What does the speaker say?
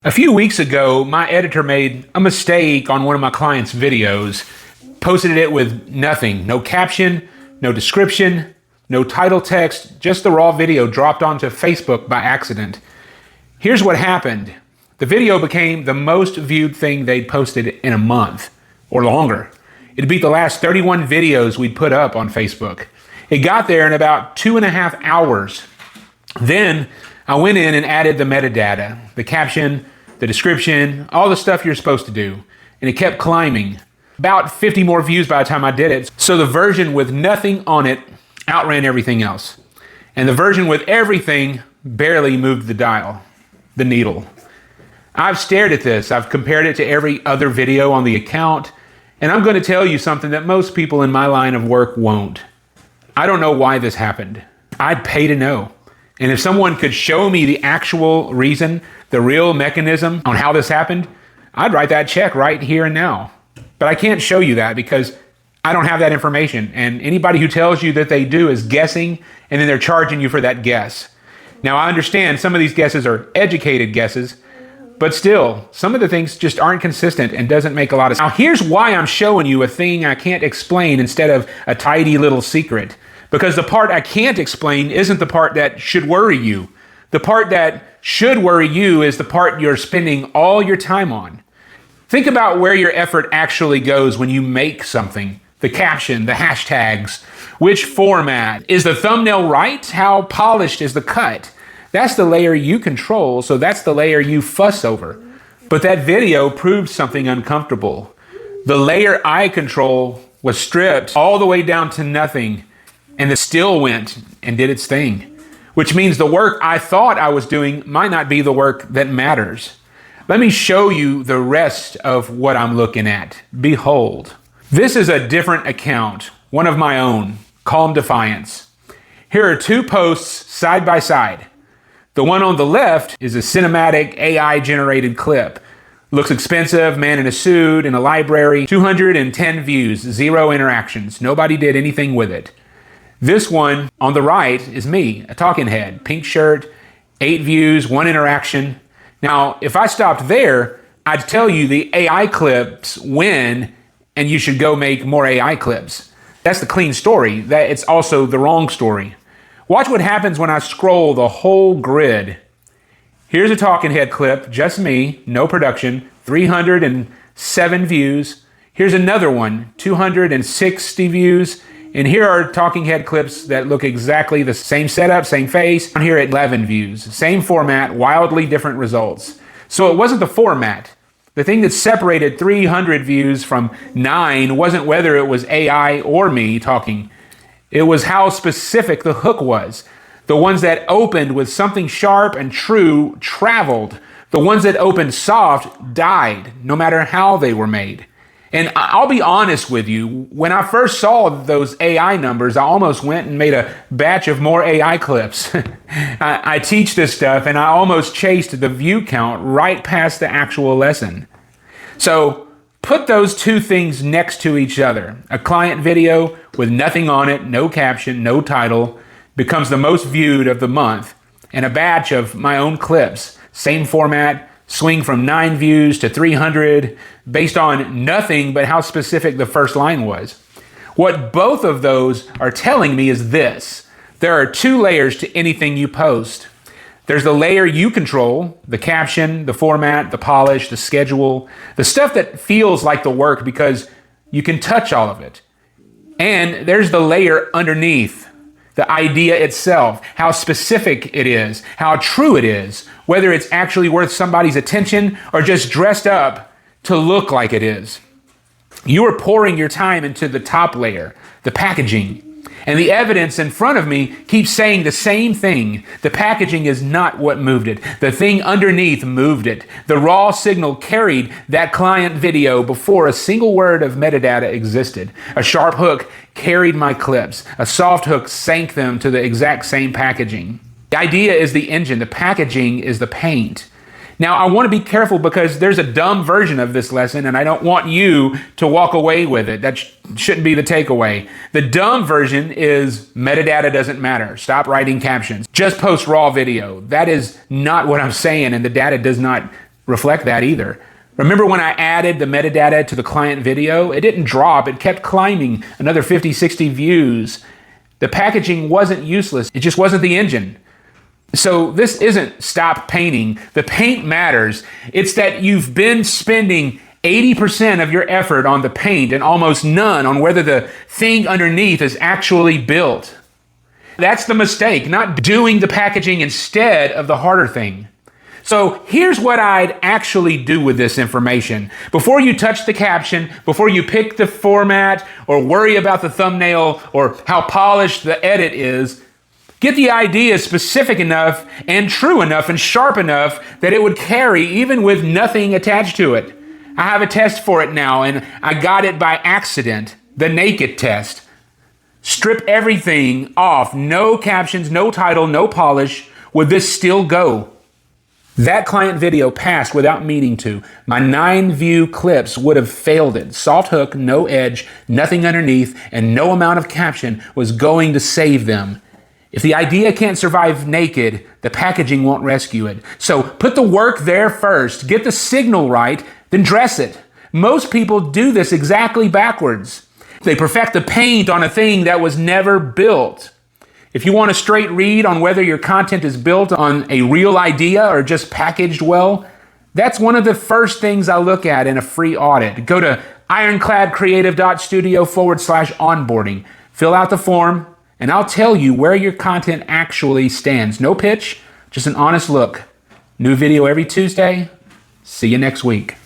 A few weeks ago, my editor made a mistake on one of my clients' videos, posted it with nothing, no caption, no description, no title text, just the raw video dropped onto Facebook by accident. Here's what happened. The video became the most viewed thing they'd posted in a month or longer. It beat the last 31 videos we'd put up on Facebook. It got there in about 2.5 hours. Then I went in and added the metadata, the caption, the description, all the stuff you're supposed to do. And it kept climbing. About 50 more views by the time I did it. So the version with nothing on it outran everything else. And the version with everything barely moved the needle. I've stared at this. I've compared it to every other video on the account. And I'm going to tell you something that most people in my line of work won't. I don't know why this happened. I'd pay to know. And if someone could show me the actual reason, the real mechanism on how this happened, I'd write that check right here and now. But I can't show you that because I don't have that information. And anybody who tells you that they do is guessing, and then they're charging you for that guess. Now, I understand some of these guesses are educated guesses, but still, some of the things just aren't consistent and doesn't make a lot of sense. Now, here's why I'm showing you a thing I can't explain instead of a tidy little secret. Because the part I can't explain isn't the part that should worry you. The part that should worry you is the part you're spending all your time on. Think about where your effort actually goes when you make something. The caption, the hashtags, which format. Is the thumbnail right? How polished is the cut? That's the layer you control, so that's the layer you fuss over. But that video proved something uncomfortable. The layer I control was stripped all the way down to nothing, and it still went and did its thing. Which means the work I thought I was doing might not be the work that matters. Let me show you the rest of what I'm looking at. Behold. This is a different account, one of my own, Calm Defiance. Here are two posts side by side. The one on the left is a cinematic AI-generated clip. Looks expensive, man in a suit, in a library, 210 views, 0 interactions. Nobody did anything with it. This one on the right is me, a talking head, pink shirt, 8 views, 1 interaction. Now, if I stopped there, I'd tell you the AI clips win and you should go make more AI clips. That's the clean story. That it's also the wrong story. Watch what happens when I scroll the whole grid. Here's a talking head clip, just me, no production, 307 views. Here's another one, 260 views. And here are talking head clips that look exactly the same setup, same face. Down here at 11 views, same format, wildly different results. So it wasn't the format. The thing that separated 300 views from 9 wasn't whether it was AI or me talking. It was how specific the hook was. The ones that opened with something sharp and true traveled. The ones that opened soft died, no matter how they were made. And I'll be honest with you, when I first saw those AI numbers, I almost went and made a batch of more AI clips. I teach this stuff, and I almost chased the view count right past the actual lesson. So put those two things next to each other. A client video with nothing on it, no caption, no title, becomes the most viewed of the month, and a batch of my own clips, same format, swing from 9 views to 300 based on nothing but how specific the first line was. What both of those are telling me is this. There are 2 layers to anything you post. There's the layer you control, the caption, the format, the polish, the schedule, the stuff that feels like the work because you can touch all of it. And there's the layer underneath, the idea itself, how specific it is, how true it is, whether it's actually worth somebody's attention or just dressed up to look like it is. You are pouring your time into the top layer, the packaging. And the evidence in front of me keeps saying the same thing. The packaging is not what moved it. The thing underneath moved it. The raw signal carried that client video before a single word of metadata existed. A sharp hook carried my clips. A soft hook sank them to the exact same packaging. The idea is the engine. The packaging is the paint. Now, I want to be careful because there's a dumb version of this lesson, and I don't want you to walk away with it. That shouldn't be the takeaway. The dumb version is metadata doesn't matter. Stop writing captions. Just post raw video. That is not what I'm saying, and the data does not reflect that either. Remember when I added the metadata to the client video? It didn't drop. It kept climbing another 50, 60 views. The packaging wasn't useless. It just wasn't the engine. So this isn't stop painting. The paint matters. It's that you've been spending 80% of your effort on the paint and almost none on whether the thing underneath is actually built. That's the mistake, not doing the packaging instead of the harder thing. So here's what I'd actually do with this information. Before you touch the caption, before you pick the format or worry about the thumbnail or how polished the edit is, get the idea specific enough and true enough and sharp enough that it would carry even with nothing attached to it. I have a test for it now, and I got it by accident, the naked test. Strip everything off, no captions, no title, no polish. Would this still go? That client video passed without meaning to. My 9-view clips would have failed it. Soft hook, no edge, nothing underneath, and no amount of caption was going to save them. If the idea can't survive naked, the packaging won't rescue it. So put the work there first, get the signal right, then dress it. Most people do this exactly backwards. They perfect the paint on a thing that was never built. If you want a straight read on whether your content is built on a real idea or just packaged well, that's one of the first things I look at in a free audit. Go to ironcladcreative.studio/onboarding. Fill out the form, and I'll tell you where your content actually stands. No pitch, just an honest look. New video every Tuesday. See you next week.